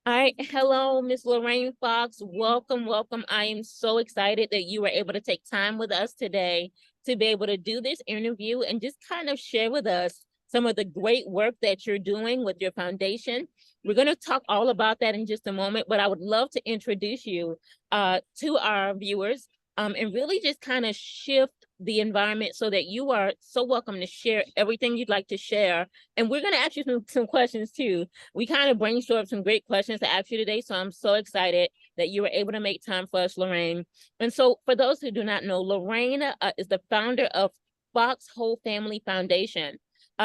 All right. Hello, Miss Lorraine Fox. Welcome, welcome. I am so excited that you were able to take time with us today to be able to do this interview and just kind of share with us some of the great work that you're doing with your foundation. We're going to talk all about that in just a moment, but I would love to introduce you to our viewers and really just kind of shift the environment so that you are so welcome to share everything you'd like to share. And we're going to ask you some questions too. We kind of brainstormed some great questions to ask you today. So I'm so excited that you were able to make time for us, Lorraine. And so for those who do not know, Lorraine is the founder of Fox Whole Family Foundation.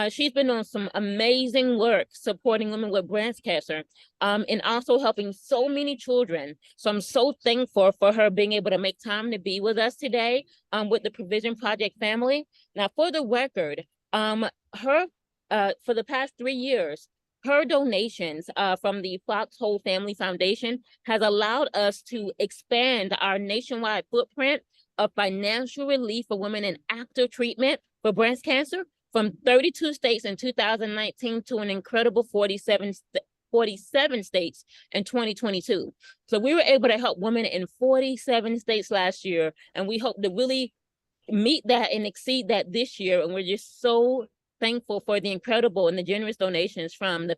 She's been doing some amazing work supporting women with breast cancer and also helping so many children. So I'm so thankful for her being able to make time to be with us today with the Provision Project family. Now, for the record, her for the past 3 years, her donations from the Fox Whole Family Foundation has allowed us to expand our nationwide footprint of financial relief for women in active treatment for breast cancer from 32 states in 2019 to an incredible 47 states in 2022. So we were able to help women in 47 states last year, and we hope to really meet that and exceed that this year. And we're just so thankful for the incredible and the generous donations from the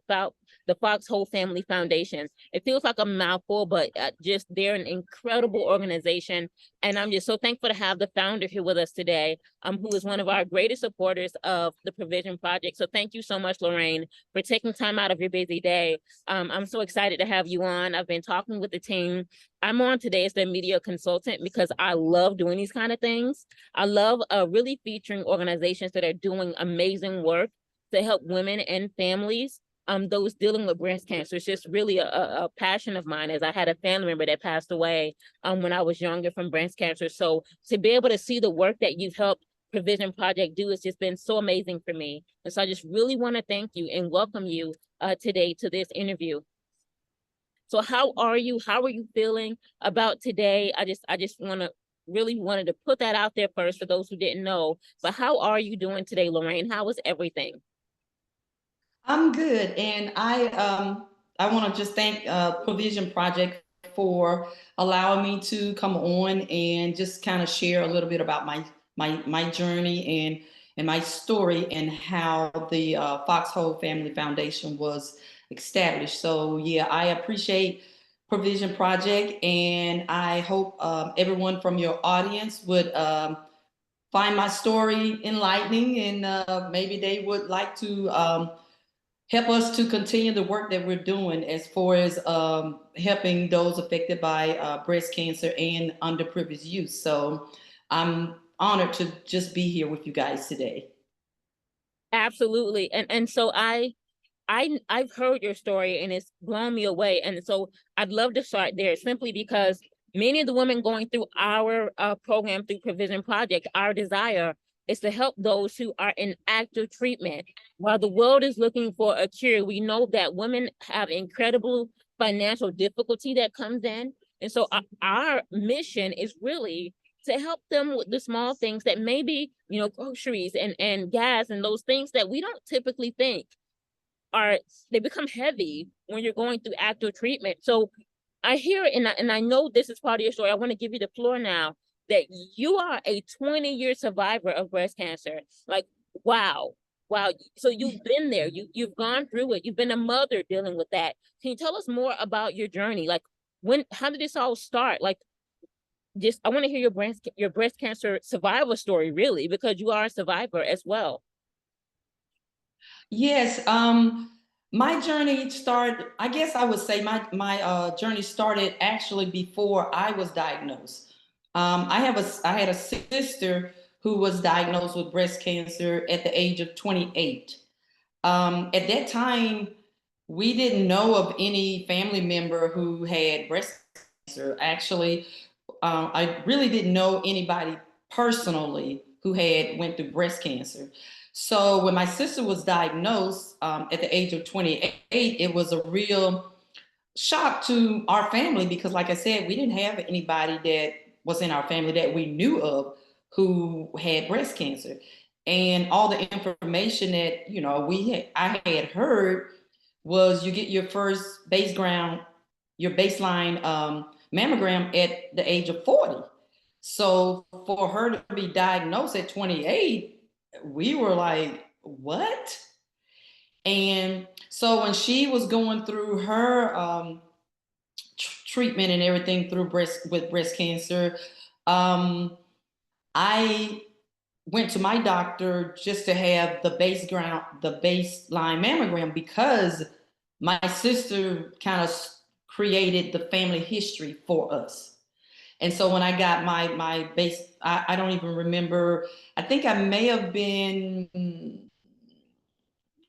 Fox Whole Family Foundation. It feels like a mouthful, but just they're an incredible organization. And I'm just so thankful to have the founder here with us today, who is one of our greatest supporters of the Provision Project. So thank you so much, Lorraine, for taking time out of your busy day. I'm so excited to have you on. I've been talking with the team. I'm on today as the media consultant because I love doing these kind of things. I love really featuring organizations that are doing amazing work to help women and families, those dealing with breast cancer. It's just really a passion of mine, as I had a family member that passed away when I was younger from breast cancer. So to be able to see the work that you've helped Provision Project do has just been so amazing for me. And so I just really want to thank you and welcome you today to this interview. So how are you? How are you feeling about today? I just really wanted to put that out there first for those who didn't know. But how are you doing today, Lorraine? How is everything? I'm good, and I want to just thank Provision Project for allowing me to come on and just kind of share a little bit about my journey and my story and how the Foxhole Family Foundation was established. So yeah, I appreciate Provision Project, and I hope everyone from your audience would find my story enlightening, and maybe they would like to. Help us to continue the work that we're doing as far as helping those affected by breast cancer and underprivileged youth. So I'm honored to just be here with you guys today. Absolutely. And so I've heard your story and it's blown me away. And so I'd love to start there simply because many of the women going through our program through Provision Project, our desire is to help those who are in active treatment. While the world is looking for a cure, we know that women have incredible financial difficulty that comes in. And so our mission is really to help them with the small things that maybe, groceries and gas and those things that we don't typically think are, they become heavy when you're going through active treatment. So I hear and I know this is part of your story. I want to give you the floor now that you are a 20-year survivor of breast cancer. Like, wow. Wow. So you've been there. You've gone through it. You've been a mother dealing with that. Can you tell us more about your journey? Like how did this all start? Like just I want to hear your breast cancer survival story, really, because you are a survivor as well. Yes, my journey started. I guess I would say my journey started actually before I was diagnosed. I had a sister who was diagnosed with breast cancer at the age of 28. At that time, we didn't know of any family member who had breast cancer. Actually, I really didn't know anybody personally who had went through breast cancer. So when my sister was diagnosed at the age of 28, it was a real shock to our family because, like I said, we didn't have anybody that was in our family that we knew of who had breast cancer. And all the information that I had heard was you get your first your baseline mammogram at the age of 40. So for her to be diagnosed at 28, we were like, what? And so when she was going through her treatment and everything through breast cancer, I went to my doctor just to have the baseline mammogram because my sister kind of created the family history for us. And so when I got my base, I don't even remember. I think I may have been.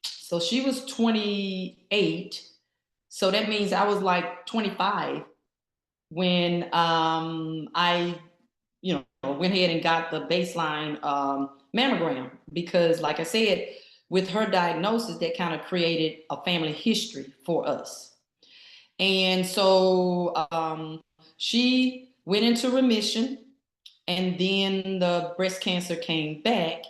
So she was 28. So that means I was like 25 when I, went ahead and got the baseline mammogram because, like I said, with her diagnosis, that kind of created a family history for us. And so she went into remission, and then the breast cancer came back.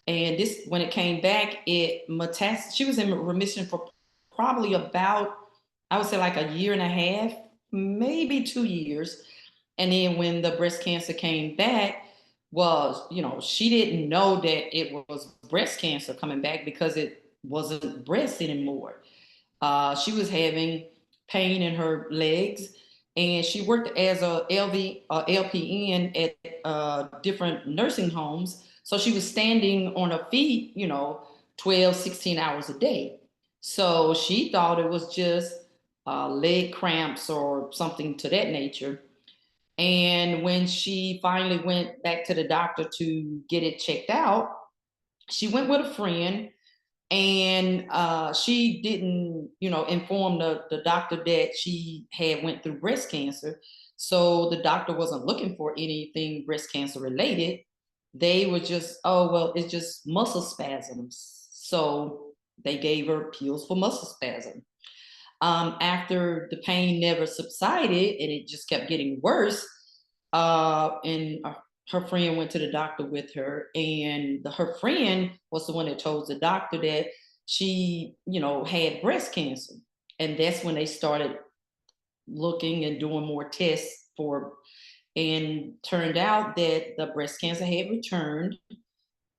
And this, when it came back, it metastasized. She was in remission for probably about, I would say, like a year and a half, maybe 2 years. And then when the breast cancer came back, was, she didn't know that it was breast cancer coming back because it wasn't breast anymore. She was having pain in her legs, and she worked as a LPN at different nursing homes. So she was standing on her feet, 12, 16 hours a day. So she thought it was just leg cramps or something to that nature. And when she finally went back to the doctor to get it checked out, she went with a friend, and she didn't, inform the doctor that she had went through breast cancer. So the doctor wasn't looking for anything breast cancer related. They were just, oh, well, it's just muscle spasms. So they gave her pills for muscle spasm. After the pain never subsided and it just kept getting worse, and her friend went to the doctor with her, and her friend was the one that told the doctor that she, had breast cancer. And that's when they started looking and doing more tests for, and turned out that the breast cancer had returned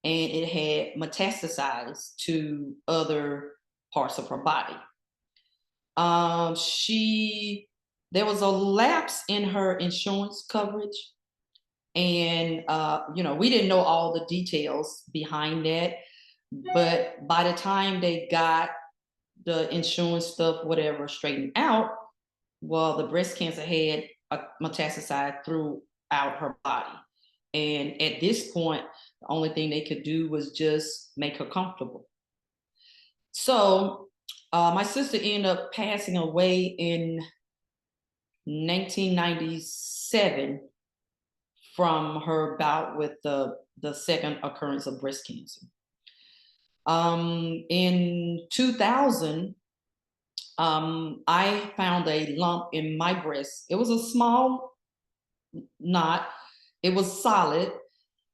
and it had metastasized to other parts of her body. She There was a lapse in her insurance coverage, and we didn't know all the details behind that. But by the time they got the insurance stuff, whatever, straightened out, well, the breast cancer had metastasized throughout her body, and at this point, the only thing they could do was just make her comfortable. So my sister ended up passing away in 1997 from her bout with the second occurrence of breast cancer. In 2000, I found a lump in my breast. It was a small knot. It was solid.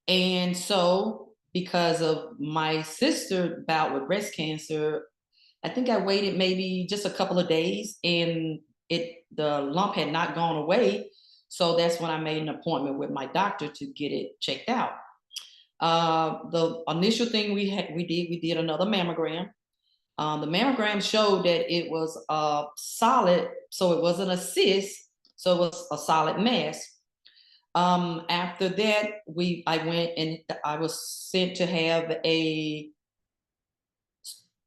And so, because of my sister bout with breast cancer, I think I waited maybe just a couple of days, and the lump had not gone away. So that's when I made an appointment with my doctor to get it checked out. The initial thing we did another mammogram. The mammogram showed that it was solid, so it wasn't a cyst, so it was a solid mass. After that, I went and I was sent to have a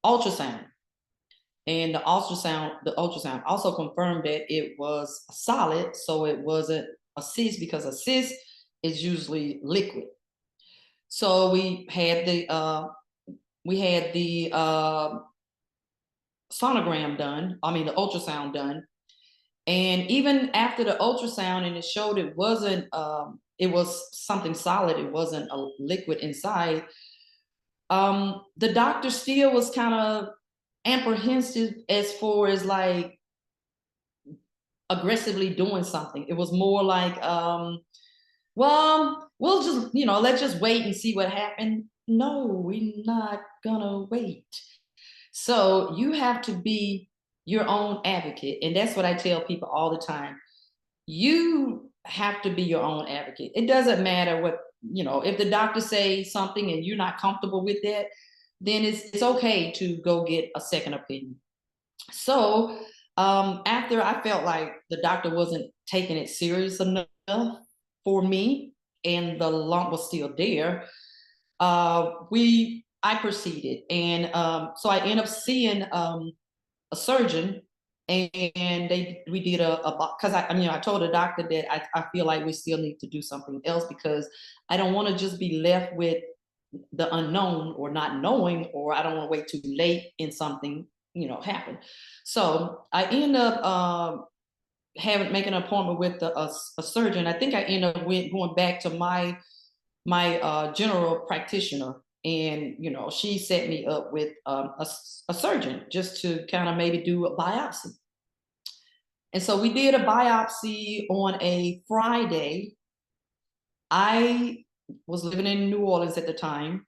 ultrasound. And the ultrasound also confirmed that it was solid, so it wasn't a cyst, because a cyst is usually liquid. So we had the sonogram done. I mean, the ultrasound done, and even after the ultrasound, and it showed it wasn't. It was something solid. It wasn't a liquid inside. The doctor still was kind of apprehensive as far as like aggressively doing something. It was more like, well, we'll just, let's just wait and see what happened. No, we're not gonna wait. So you have to be your own advocate. And that's what I tell people all the time. You have to be your own advocate. It doesn't matter what, if the doctor says something and you're not comfortable with that, then it's okay to go get a second opinion. So after I felt like the doctor wasn't taking it serious enough for me and the lump was still there, I proceeded. And so I ended up seeing a surgeon, and we did because I told the doctor that I feel like we still need to do something else because I don't want to just be left with the unknown or not knowing, or I don't want to wait too late in something happen. So I end up making an appointment with a surgeon. I think I end up going back to my general practitioner, and she set me up with a surgeon just to kind of maybe do a biopsy. And so we did a biopsy on a Friday. I was living in New Orleans at the time.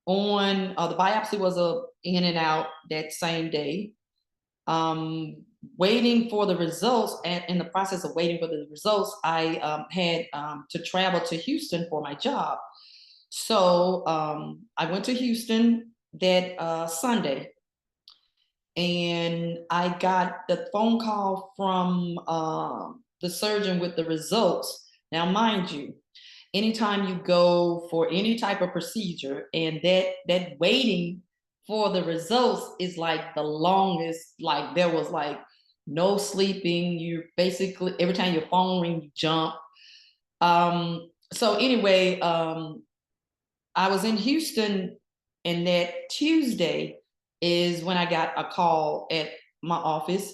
On the biopsy was a in and out that same day. Waiting for the results, and in the process of waiting for the results, I had to travel to Houston for my job. So I went to Houston that Sunday, and I got the phone call from the surgeon with the results. Now, mind you, anytime you go for any type of procedure, and that waiting for the results is like the longest. Like there was like no sleeping. You basically every time your phone ring, you jump. So anyway, I was in Houston, and that Tuesday is when I got a call at my office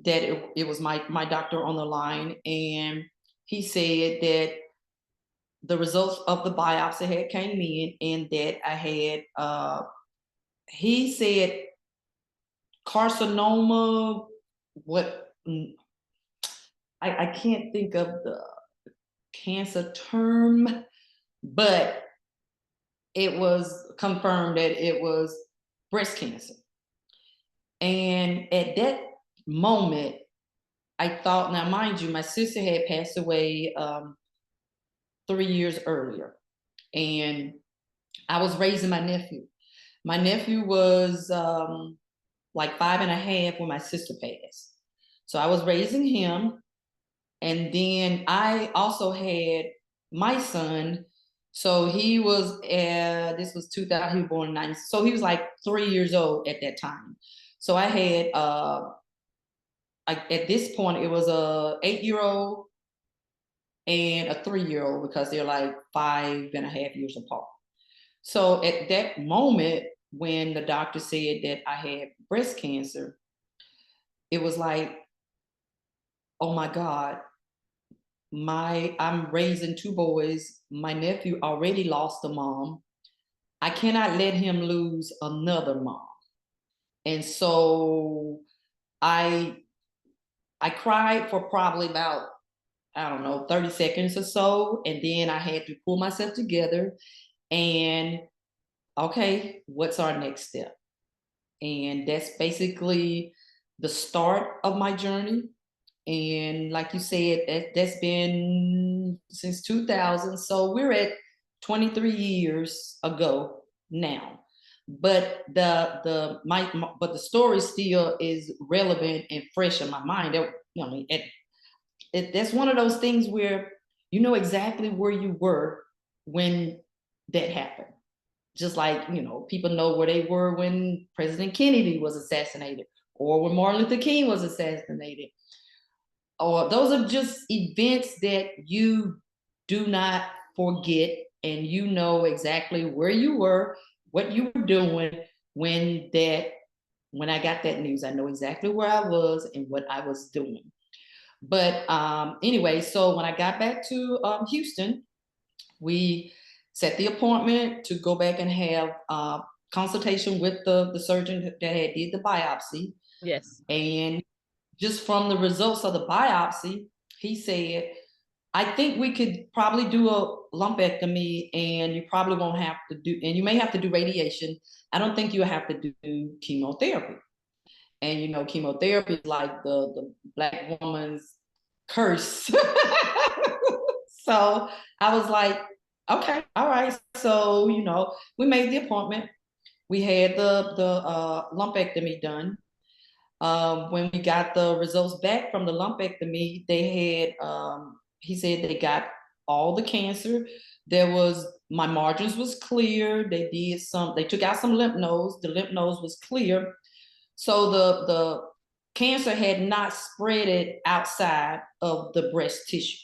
that it was my doctor on the line, and he said that the results of the biopsy had came in, and that I had he said carcinoma. What I can't think of the cancer term, but it was confirmed that it was breast cancer. And at that moment, I thought, now mind you, my sister had passed away 3 years earlier, and I was raising my nephew. My nephew was like 5.5 when my sister passed. So I was raising him. And then I also had my son. So he was, this was 2000, he was born in 90. So he was like 3 years old at that time. So I had, at this point, it was a 8-year-old and a 3-year-old because they're like 5.5 years apart. So at that moment, when the doctor said that I had breast cancer, it was like, oh my God, I'm raising 2 boys. My nephew already lost a mom. I cannot let him lose another mom. And so I I cried for probably about, I don't know, 30 seconds or so. And then I had to pull myself together and, okay, what's our next step? And that's basically the start of my journey. And like you said, that's been since 2000. So we're at 23 years ago now. But but the story still is relevant and fresh in my mind. I mean, that's one of those things where you know exactly where you were when that happened. Just like, people know where they were when President Kennedy was assassinated or when Martin Luther King was assassinated. Or those are just events that you do not forget, and you know exactly where you were, what you were doing when I got that news. I know exactly where I was and what I was doing. But anyway, so when I got back to Houston, we set the appointment to go back and have consultation with the surgeon that had did the biopsy. Yes. And just from the results of the biopsy, he said, I think we could probably do a lumpectomy, and you probably won't have to do, and you may have to do radiation. I don't think you'll have to do chemotherapy. And chemotherapy is like the black woman's curse. So I was like, okay, all right. So we made the appointment. We had the lumpectomy done. When we got the results back from the lumpectomy, they had he said they got all the cancer. My margins was clear. They took out some lymph nodes. The lymph nodes was clear. So the cancer had not spread it outside of the breast tissue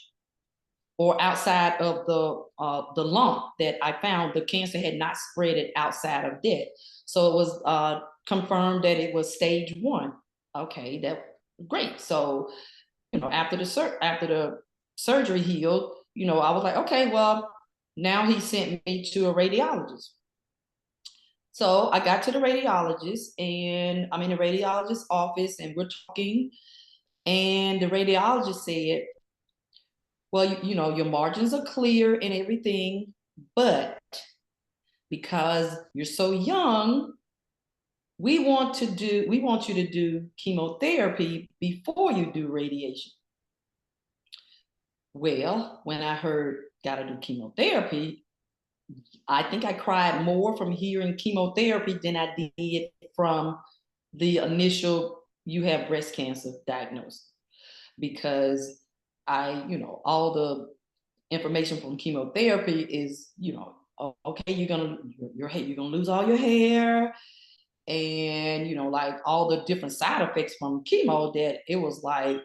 or outside of the lump that I found. The cancer had not spread it outside of that. So it was confirmed that it was stage 1. Okay, that great. So after the surgery healed, I was like, okay, well, now he sent me to a radiologist. So I got to the radiologist, and I'm in the radiologist's office, and we're talking, and the radiologist said, well, your margins are clear and everything, but because you're so young, we want you to do chemotherapy before you do radiation. Well, when I heard gotta do chemotherapy, I think I cried more from hearing chemotherapy than I did from the initial you have breast cancer diagnosis, because all the information from chemotherapy is, okay, you're gonna lose all your hair, and like all the different side effects from chemo, that it was like,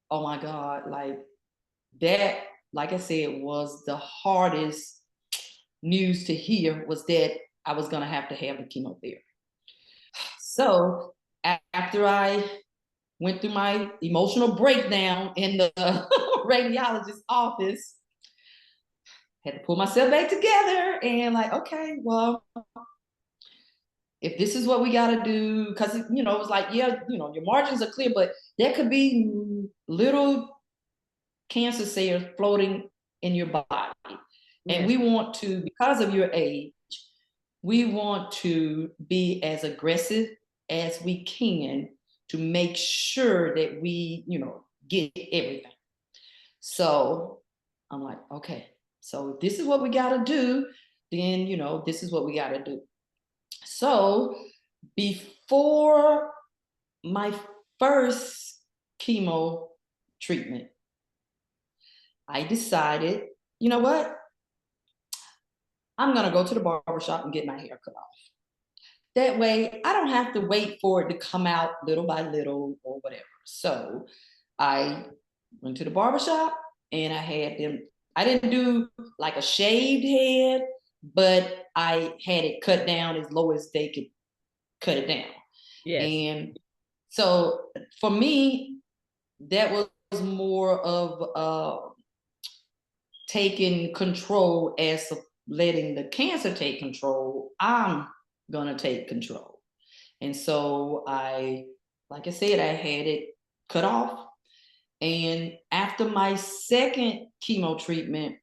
oh my God, like that, like I said, was the hardest news to hear, was that I was gonna have to have the chemotherapy. So after I went through my emotional breakdown in the radiologist's office, had to pull myself back together and like, okay, well, if this is what we got to do, because it was like, yeah, your margins are clear, but there could be little cancer cells floating in your body. And we want to, because of your age, we want to be as aggressive as we can to make sure that we, get everything. So I'm like, okay, so if this is what we got to do, then, this is what we got to do. So before my first chemo treatment, I decided, you know what? I'm going to go to the barbershop and get my hair cut off. That way, I don't have to wait for it to come out little by little or whatever. So I went to the barbershop and I had them. I didn't do like a shaved head, but I had it cut down as low as they could cut it down. Yes. And so for me, that was more of taking control as of letting the cancer take control. I'm gonna take control. And so like I said, I had it cut off. And after my second chemo treatment,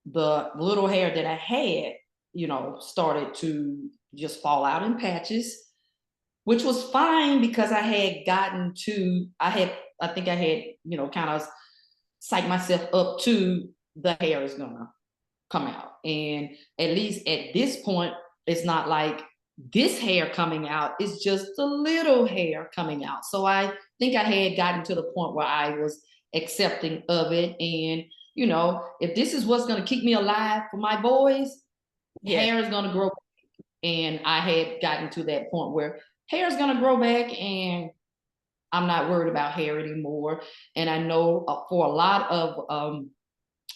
the little hair that I had, started to just fall out in patches, which was fine because I think I had, kind of psyched myself up to the hair is gonna come out. And at least at this point, it's not like this hair coming out, it's just a little hair coming out. So I think I had gotten to the point where I was accepting of it. And, if this is what's going to keep me alive for my boys, hair is going to grow. And I had gotten to that point where hair is going to grow back, and I'm not worried about hair anymore. And I know for a lot of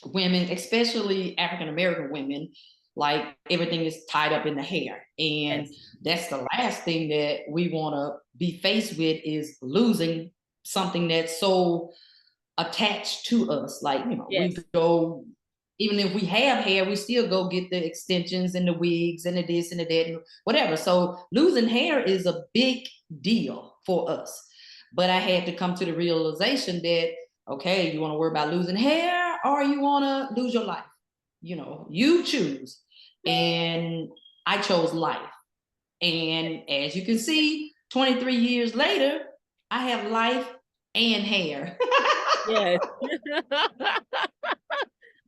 women, especially African American women, like everything is tied up in the hair. And that's the last thing that we want to be faced with, is losing something that's so attached to us. Like, we go, even if we have hair, we still go get the extensions and the wigs and the this and the that and whatever. So losing hair is a big deal for us. But I had to come to the realization that, okay, you want to worry about losing hair or you want to lose your life? You choose. And I chose life. And as you can see, 23 years later, I have life and hair. Yes.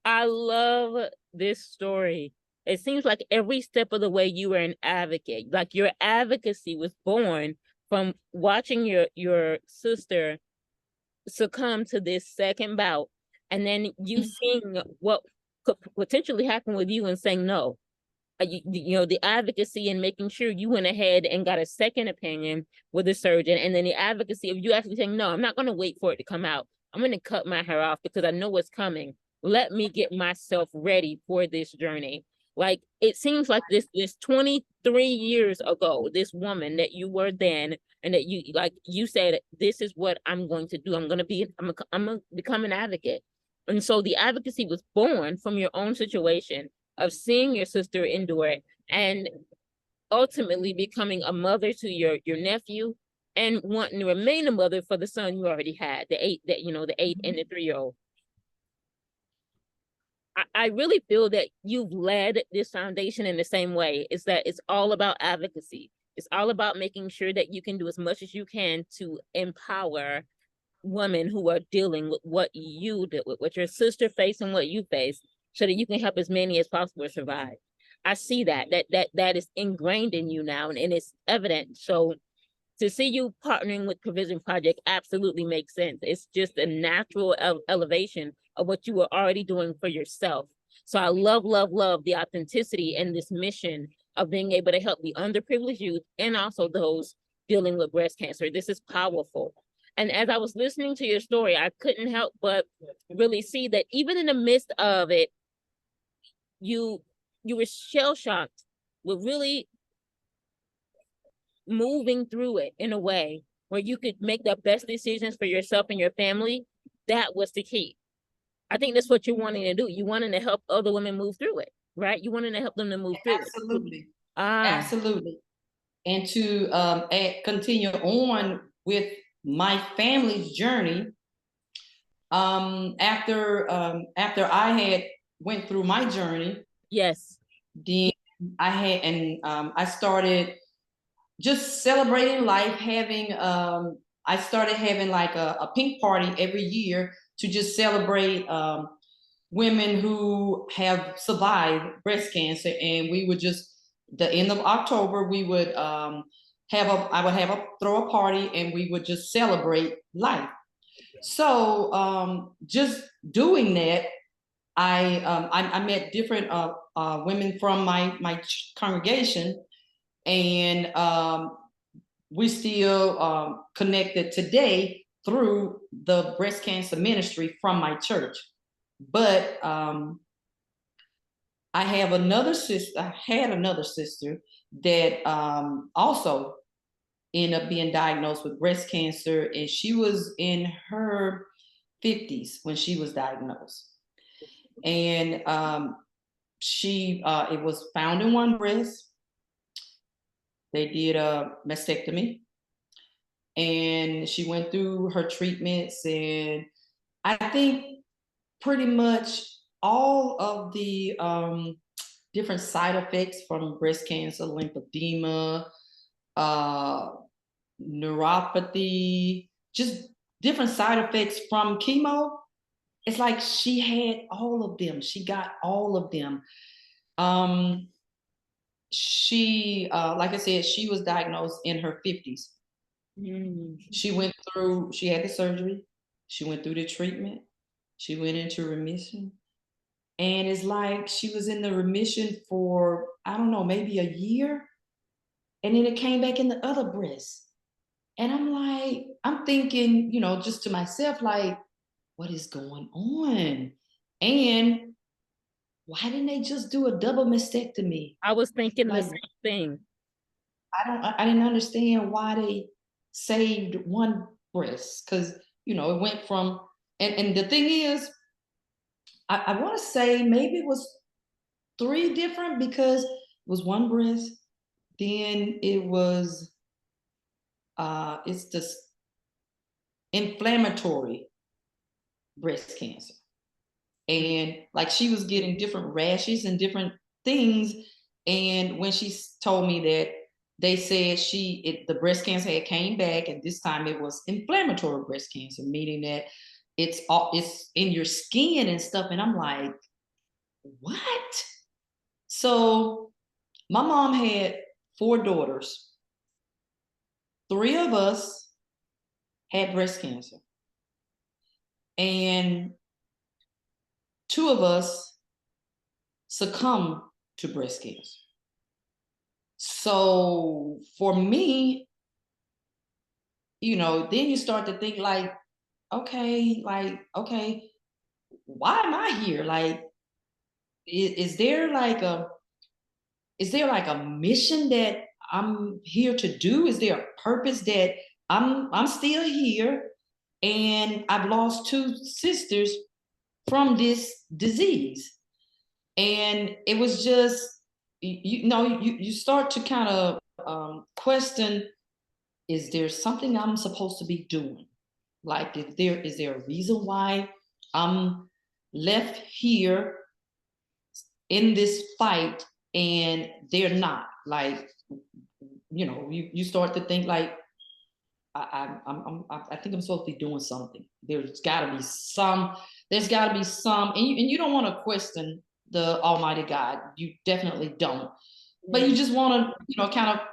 I love this story. It seems like every step of the way you were an advocate. Like your advocacy was born from watching your sister succumb to this second bout, and then you seeing what could potentially happen with you and saying no. The advocacy and making sure you went ahead and got a second opinion with a surgeon, and then the advocacy of you actually saying, no, I'm not going to wait for it to come out. I'm going to cut my hair off because I know what's coming. Let me get myself ready for this journey. Like it seems like this 23 years ago, this woman that you were then, and that you, like you said, this is what I'm going to do. I'm going to become an advocate. And so the advocacy was born from your own situation of seeing your sister endure it and ultimately becoming a mother to your nephew and wanting to remain a mother for the son you already had, the 8 and the 3-year-old. I really feel that you've led this foundation in the same way. Is that it's all about advocacy. It's all about making sure that you can do as much as you can to empower women who are dealing with what you deal with, what your sister faced and what you face, so that you can help as many as possible survive. I see that is ingrained in you now, and it's evident. So to see you partnering with Provision Project absolutely makes sense. It's just a natural elevation of what you were already doing for yourself. So I love, love, love the authenticity and this mission of being able to help the underprivileged youth and also those dealing with breast cancer. This is powerful. And as I was listening to your story, I couldn't help but really see that even in the midst of it, you were shell shocked with really moving through it in a way where you could make the best decisions for yourself and your family. That was the key. I think that's what you're wanting to do. You wanting to help other women move through it, right? You wanting to help them to move through it. Absolutely. Ah, Absolutely. And to continue on with my family's journey, after I had went through my journey, yes. then I started just celebrating life, having I started having like a pink party every year to just celebrate women who have survived breast cancer. And we would just, the end of October, we would I would have a throw a party and we would just celebrate life. So just doing that, I met different women from my congregation, and we still connected today through the breast cancer ministry from my church. But I have another sister. I had another sister that also ended up being diagnosed with breast cancer, and she was in her 50s when she was diagnosed. And she it was found in one breast. They did a mastectomy, and she went through her treatments, and I think pretty much all of the different side effects from breast cancer, lymphedema, uh, neuropathy, just different side effects from chemo. It's like she had all of them. She got all of them. Um, like I said, she was diagnosed in her 50s. She had the surgery, she went through the treatment, she went into remission. And it's like she was in the remission for, I don't know, maybe a year. And then it came back in the other breast. And I'm like, I'm thinking, just to myself, like, what is going on? And why didn't they just do a double mastectomy? I was thinking the Like, same thing. I didn't understand why they saved one breast, because it went from, and the thing is, I want to say maybe it was three different, because it was one breast, then it was it's this inflammatory breast cancer. And like she was getting different rashes and different things. And when she told me that they said the breast cancer had came back, and this time it was inflammatory breast cancer, meaning that it's in your skin and stuff. And I'm like, what? So my mom had 4 daughters. 3 of us had breast cancer, and 2 of us succumbed to breast cancer. So for me, then you start to think like, okay, why am I here? Like, is there like a mission that I'm here to do? Is there a purpose that I'm still here? And I've lost 2 sisters from this disease. And it was just, you start to kind of question, is there something I'm supposed to be doing? Like, is there a reason why I'm left here in this fight and they're not? Like, you start to think like, I think I'm supposed to be doing something. There's got to be some. There's got to be some, and you don't want to question the Almighty God. You definitely don't. But you just want to, kind of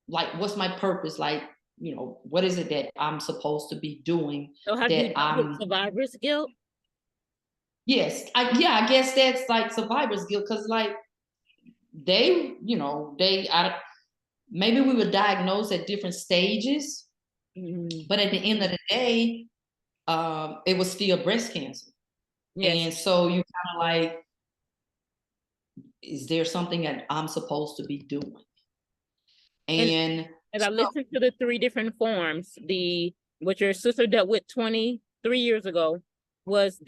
like, what's my purpose? Like, what is it that I'm supposed to be doing? So have you That dealt with survivor's guilt? Yes, I guess that's like survivor's guilt, because like maybe we were diagnosed at different stages, but at the end of the day, it was still breast cancer. Yes. And so you kind of like, is there something that I'm supposed to be doing? And And as I listened to the 3 different forms, what your sister dealt with 23 years ago was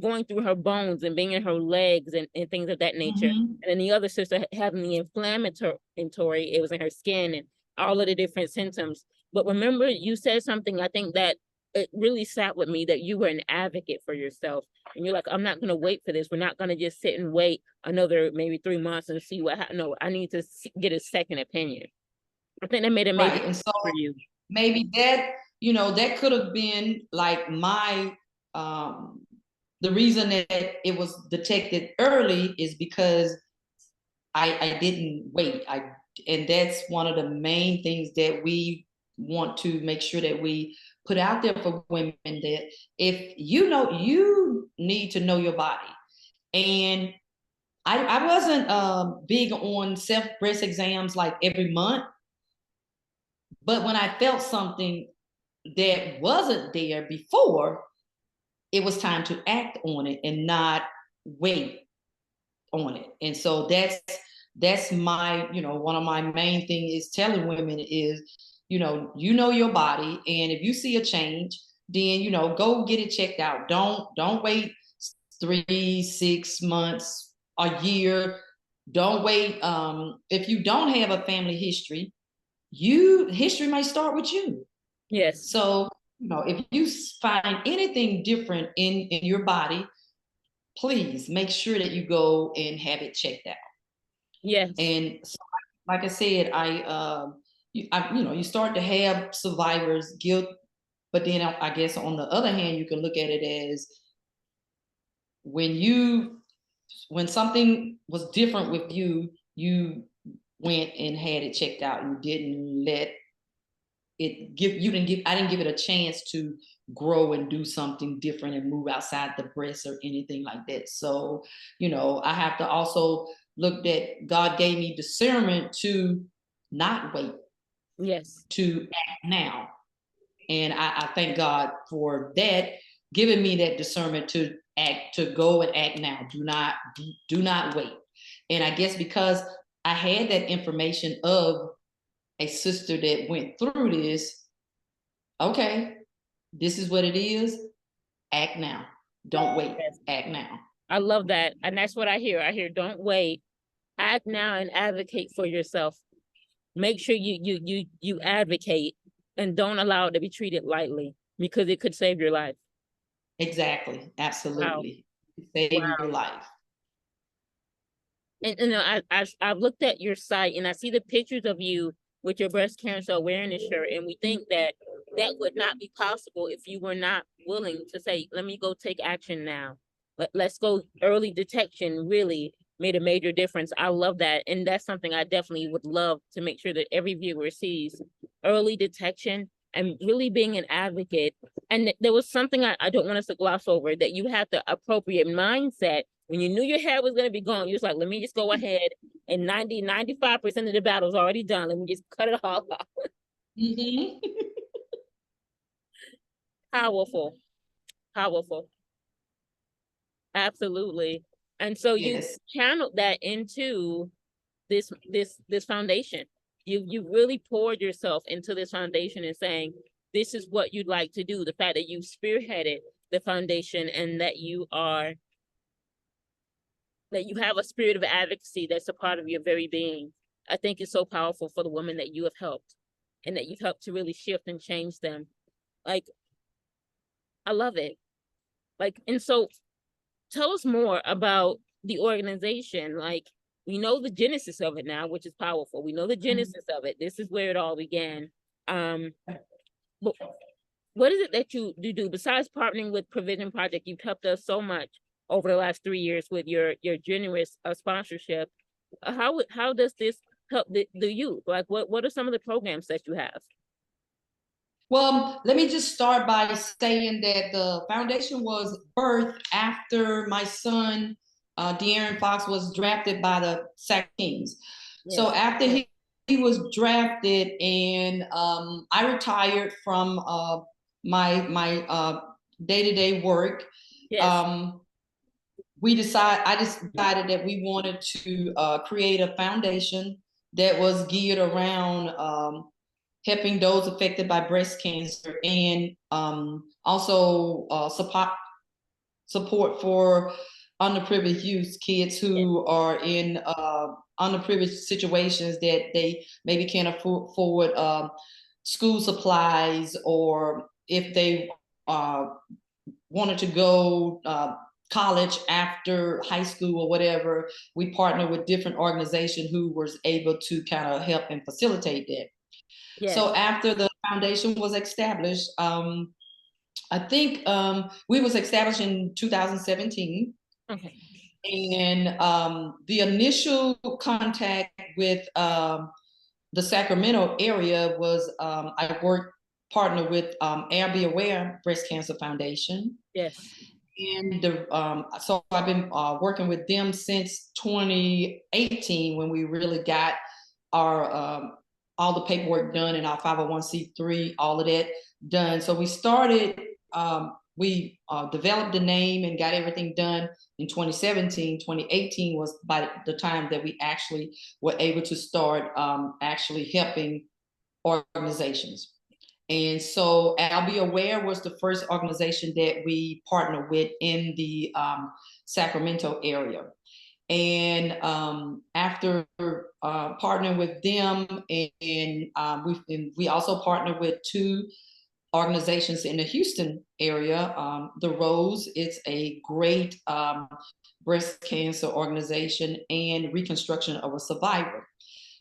going through her bones and being in her legs and things of that nature. Mhm. And then the other sister having the inflammatory, it was in her skin and all of the different symptoms. But remember, you said something, I think that it really sat with me, that you were an advocate for yourself. And you're like, I'm not going to wait for this. We're not going to just sit and wait another maybe 3 months and see what happens. No, I need to get a second opinion. I think that made a major Right. And so for you. maybe that could have been like the reason that it was detected early is because I didn't wait. And that's one of the main things that we want to make sure that we put out there for women, that if you need to know your body. And I wasn't big on self breast exams like every month, but when I felt something that wasn't there before, it was time to act on it and not wait on it. And so that's my, one of my main thing is telling women is, your body, and if you see a change, then go get it checked out. Don't wait 3, 6 months, a year. Don't wait. If you don't have a family history, history might start with you. Yes. So, if you find anything different in your body, please make sure that you go and have it checked out. Yes. And so, like I said, you start to have survivor's guilt, but then I guess on the other hand, you can look at it as when something was different with you, you went and had it checked out. You didn't let I didn't give it a chance to grow and do something different and move outside the breast or anything like that. So, I have to also look that God gave me discernment to not wait, Yes. to act now. And I thank God for that, giving me that discernment to act, to go and act now. Do not wait. And I guess because I had that information of a sister that went through this, okay, this is what it is. Act now. Don't wait. Yes. Act now. I love that. And that's what I hear. I hear, don't wait. Act now and advocate for yourself. Make sure you advocate and don't allow it to be treated lightly, because it could save your life. Exactly. Wow. Absolutely. Save your life. And you know, I've looked at your site and I see the pictures of you with your breast cancer awareness shirt, and we think that that would not be possible if you were not willing to say, "Let me go take action now. Let's go." Early detection really made a major difference. I love that, and that's something I definitely would love to make sure that every viewer sees: early detection and really being an advocate. And there was something I don't want us to gloss over, that you had the appropriate mindset when you knew your hair was going to be gone. You was like, let me just go ahead, and 95% of the battle's already done. Let me just cut it all off. Mhm. Powerful, powerful. Absolutely. And so you Yes. channeled that into this foundation. You really poured yourself into this foundation and saying, this is what you'd like to do. The fact that you spearheaded the foundation and that you have a spirit of advocacy that's a part of your very being, I think is so powerful for the women that you have helped and that you've helped to really shift and change them. Like, I love it. Like, and so tell us more about the organization. Like, we know the genesis of it now, which is powerful. We know the genesis of it. This is where it all began. Um, but what is it that you do besides partnering with Provision Project? You've helped us so much over the last 3 years with your generous sponsorship. How does this help the youth? Like, what are some of the programs that you have? Well, let me just start by saying that the foundation was birthed after my son, De'Aaron Fox, was drafted by the Sac Kings. So Yes, after he was drafted, and I retired from my day-to-day work, yes, um, I decided that we wanted to create a foundation that was geared around helping those affected by breast cancer, and also support for underprivileged youth, kids yes, who are in underprivileged situations that they maybe can't afford school supplies, or if they uh, wanted to go college after high school or whatever, we partner with different organizations who was able to kind of help and facilitate that. So yes. after the foundation was established, I think we was established in 2017, Okay. and the initial contact with the Sacramento area was I worked partner with Be Aware Breast Cancer Foundation, Yes. and so I've been working with them since 2018, when we really got our all the paperwork done and our 501c3, all of that done. So we started, we developed the name and got everything done in 2017. 2018 was by the time that we actually were able to start actually helping organizations. And so I'll Be Aware was the first organization that we partnered with in the Sacramento area. And after partnering with them, we also partnered with two organizations in the Houston area. The Rose, it's a great breast cancer organization and reconstruction of a survivor.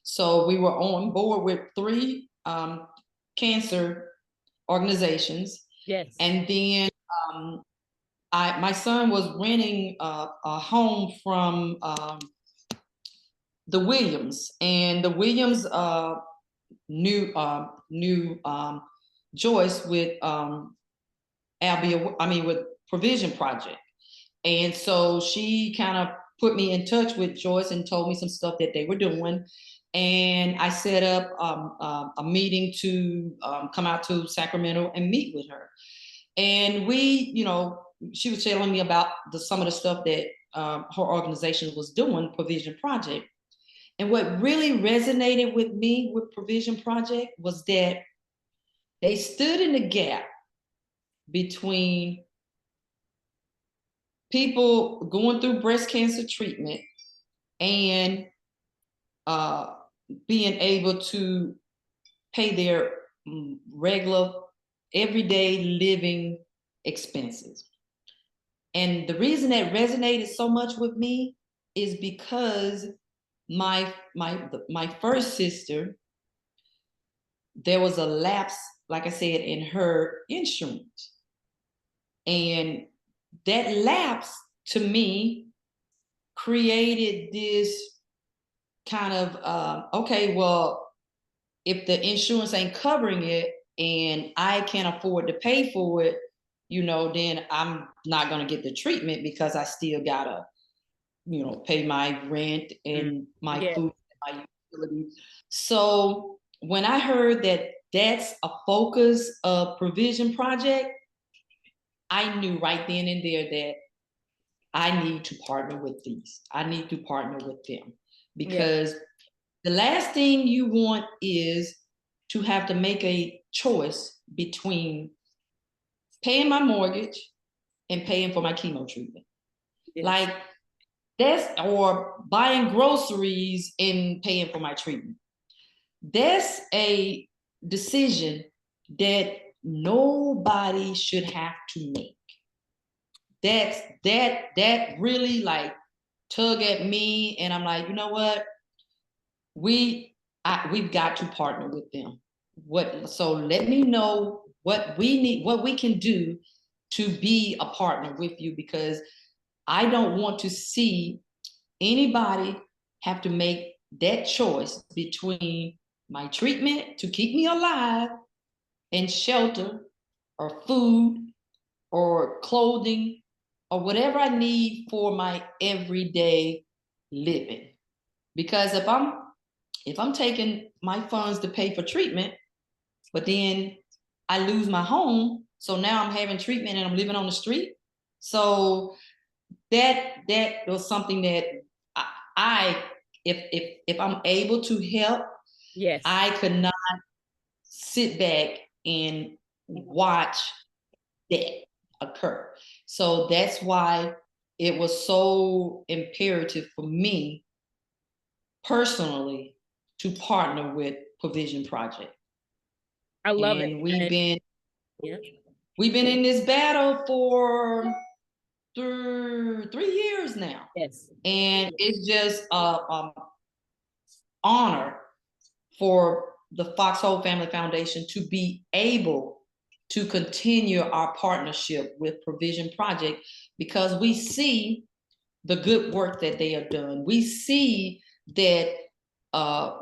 So we were on board with three cancer organizations, Yes. and then um, my son was renting a home from the Williams, and the Williams knew Joyce with with Provision Project, and so she kind of put me in touch with Joyce and told me some stuff that they were doing. And I set up a meeting to come out to Sacramento and meet with her. And she was telling me about some of the stuff that her organization was doing, Provision Project. And what really resonated with me with Provision Project was that they stood in the gap between people going through breast cancer treatment and uh, being able to pay their regular, everyday living expenses. And the reason that resonated so much with me is because my first sister, there was a lapse, like I said, in her insurance. And that lapse to me created this kind of okay, well, if the insurance ain't covering it and I can't afford to pay for it, then I'm not going to get the treatment because I still gotta, pay my rent Mm. and my Yeah. food and my utilities. So when I heard that that's a focus of Provision Project, I knew right then and there that I need to partner with these. I need to partner with them Yeah. because the last thing you want is to have to make a choice between paying my mortgage and paying for my chemo treatment. Yes. Like or buying groceries and paying for my treatment. That's a decision that nobody should have to make. That really like tug at me, and I'm like, you know what? We've got to partner with them. So let me know what we need, what we can do to be a partner with you, because I don't want to see anybody have to make that choice between my treatment to keep me alive and shelter or food or clothing or whatever I need for my everyday living. Because if I'm taking my funds to pay for treatment, but then I lose my home, so now I'm having treatment and I'm living on the street. So that was something that I if I'm able to help, Yes. I could not sit back and watch that occur. So that's why it was so imperative for me personally to partner with Provision Project. I love it. And And yeah. we've been in this battle for 3 years now. Yes. And it's just honor for the Foxhole Family Foundation to be able to continue our partnership with Provision Project, because we see the good work that they have done. We see that uh,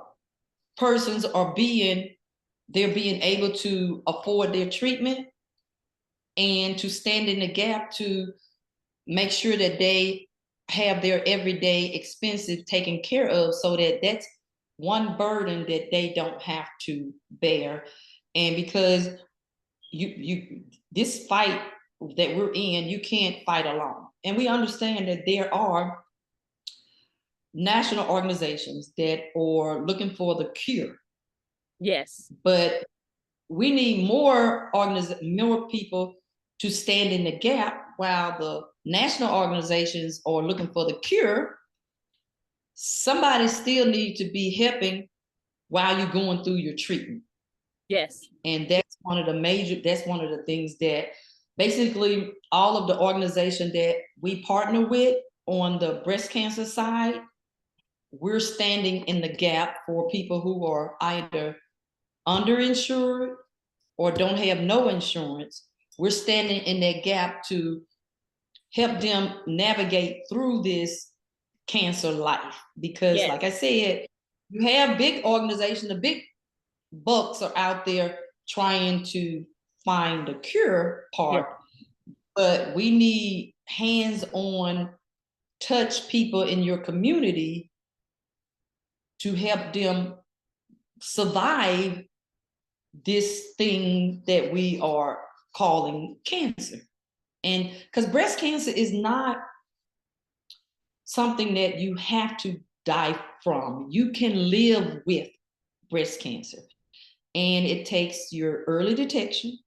persons they're being able to afford their treatment and to stand in the gap to make sure that they have their everyday expenses taken care of, so that that's one burden that they don't have to bear. And because you this fight that we're in, you can't fight alone. And we understand that there are national organizations that are looking for the cure, Yes. but we need more people to stand in the gap. While the national organizations are looking for the cure, somebody still needs to be helping while you're going through your treatment. Yes. And that's one of the things that basically all of the organization that we partner with on the breast cancer side, we're standing in the gap for people who are either underinsured or don't have no insurance. We're standing in that gap to help them navigate through this cancer life. Because, Yes. like I said, you have big organizations, the big bucks are out there trying to find the cure Yes. part, but we need hands-on touch people in your community to help them survive this thing that we are calling cancer. And because breast cancer is not something that you have to die from, you can live with breast cancer. And it takes your early detection,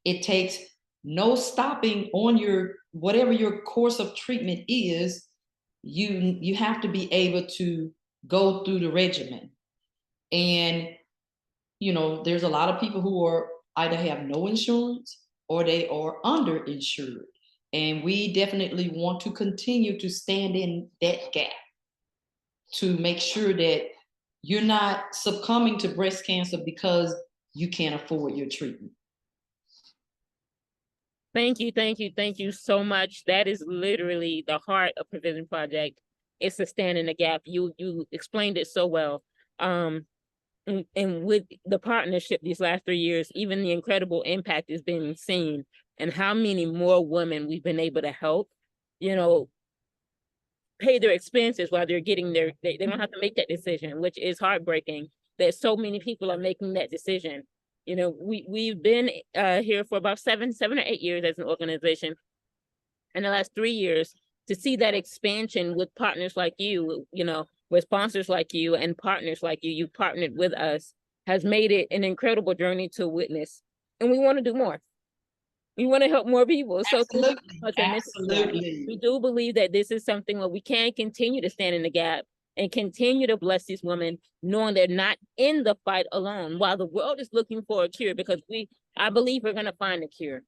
it takes no stopping on your whatever your course of treatment is. You have to be able to go through the regimen. And there's a lot of people who are either have no insurance or they are underinsured. And we definitely want to continue to stand in that gap to make sure that you're not succumbing to breast cancer because you can't afford your treatment. Thank you, thank you, thank you so much. That is literally the heart of Provision Project. It's to stand in the gap. You explained it so well. And with the partnership these last 3 years, even the incredible impact is being seen, and how many more women we've been able to help, you know, pay their expenses while they're getting they don't have to make that decision, which is heartbreaking that so many people are making that decision. You know, we've been here for about 7 or 8 years as an organization. In the last 3 years, to see that expansion with partners like you, you know, with sponsors like you and partners like you partnered with us, has made it an incredible journey to witness. And we want to do more. We want to help more people. So thank you so Absolutely. much. And this is why Absolutely. we do believe that this is something where we can continue to stand in the gap and continue to bless these women, knowing they're not in the fight alone. While the world is looking for a cure, because I believe we're going to find a cure.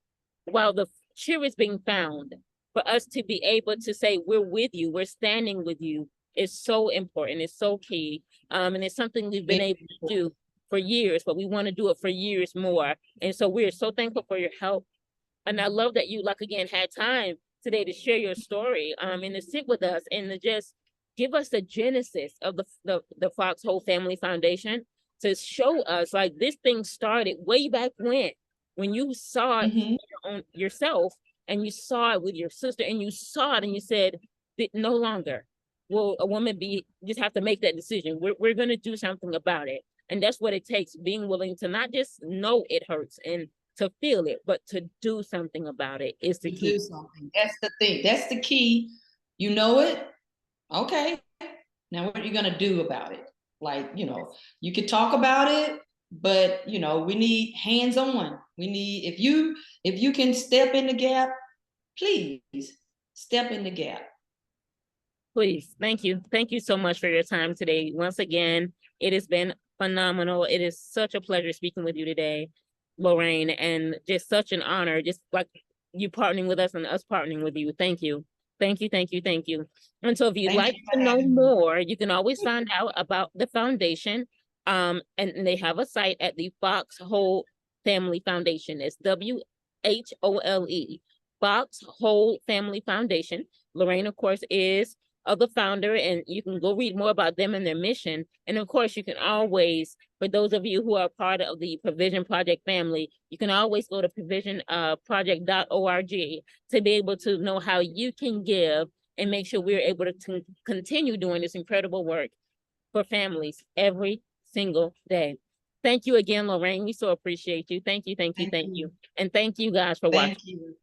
While the cure is being found, for us to be able to say, we're with you, we're standing with you, is so important. It's so key. And it's something we've been able to do for years, but we want to do it for years more. And so we're so thankful for your help. And I love that you, like, again, had time today to share your story, and to sit with us and to just give us the genesis of the Fox Whole Family Foundation, to show us, like, this thing started way back when you saw it yourself, and you saw it with your sister, and you saw it and you said, no longer will a woman just have to make that decision. We're going to do something about it. And that's what it takes, being willing to not just know it hurts and to feel it, but to do something about it is the key. Do something. That's the thing. That's the key. You know it. Okay. Now what are you gonna do about it? Like, you could talk about it, but we need hands-on. We need, if you can step in the gap, please step in the gap. Please. Thank you. Thank you so much for your time today. Once again, it has been phenomenal. It is such a pleasure speaking with you today, Lorraine, and just such an honor, just like you partnering with us and us partnering with you. Thank you. Thank you, thank you, thank you. And so if you'd like to know more, you can always find out about the foundation. And they have a site at the Fox Whole Family Foundation. It's WHOLE, Fox Whole Family Foundation. Lorraine, of course, is the founder, and you can go read more about them and their mission. And of course, you can always, for those of you who are part of the Provision Project family, you can always go to provisionproject.org to be able to know how you can give and make sure we're able to continue doing this incredible work for families every single day. Thank you again, Lorraine. We so appreciate you. Thank you, thank you, thank you. And thank you guys for watching. Thank you.